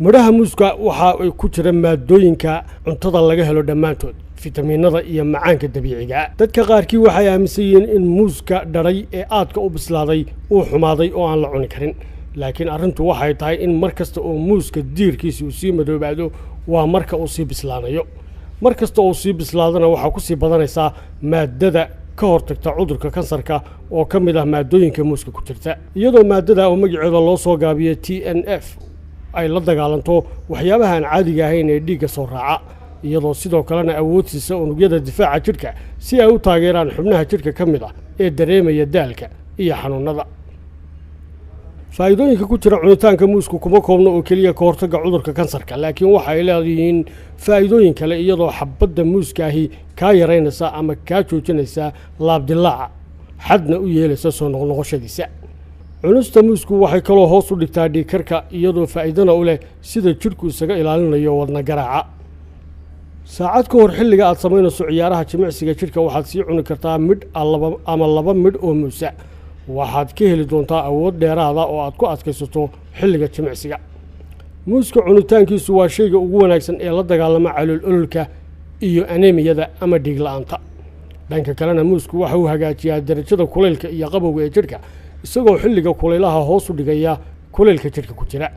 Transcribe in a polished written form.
midhaha muuska waxa ay ku jiraan maadooyinka cuntada laga helo dhammaantood fitamiinada iyo macaanka dabiiciga ah. dadka qaarkii waxay aaminsan yihiin in muuska dharay ee aadka u bislaaday uu xumaaday oo aan la cuni karin, laakiin arrintu waxay tahay in markasta oo muuska diirkiisa uu sii madoobaado waa marka uu sii bislaanayo. markasta oo sii bislaadana waxa ku sii badanaysa maadada ka hortagta cudurka kansarka oo ka mid ah maadooyinka muuska ku jirta, iyadoo maadada oo magaceeda loo soo gaabiyo TNF ay la dagaalanto waxyaabaha aan caadiga ahayn ee dhiigga soo raaca, iyadoo sidoo kalena awood siisa unugyada difaaca jidhka si ay u taageeraan xubnaha jidhka ka mid ah ee dareemaya daalka iyo xanuunada. faa'iidooyinka ku jira cunitaanka muusku kuma koobno oo keliya ka hortagga cudurka kansarka, laakiin waxa ay leeyihiin faa'iidooyin kale, iyadoo xabadda muuska ahi kaa yaraynaysa ama kaa joojinaysa laabdilaaca, xadna u yeelaysa soo noqnoqoshadiisa. cunista muusku waxay kaloo hoos u dhigtaa dhiigkarka, iyadoo faa'iidana u leh sida jidhku isaga ilaalinayo wadna garaaca. saacad ka hor xilliga aad samaynayso ciyaaraha jimicsiga jidhka waxaad sii cuni kartaa midh ama laba midh oo muusa. waxaad ka heli doontaa awood dheeraada oo aad ku adkaysato xilliga jimicsiga. muuska cunitaankiisu waa shayga ugu wanaagsan ee la dagaalama calool ololka iyo aneemiyada ama dhiig la'aanta. dhanka kalena muusku waxa uu hagaajiyaa darajada kulaylka iyo qabowga ee jidhka, isagoo xilliga kulaylaha hoos u dhigaya kulaylka jidhka ku jira.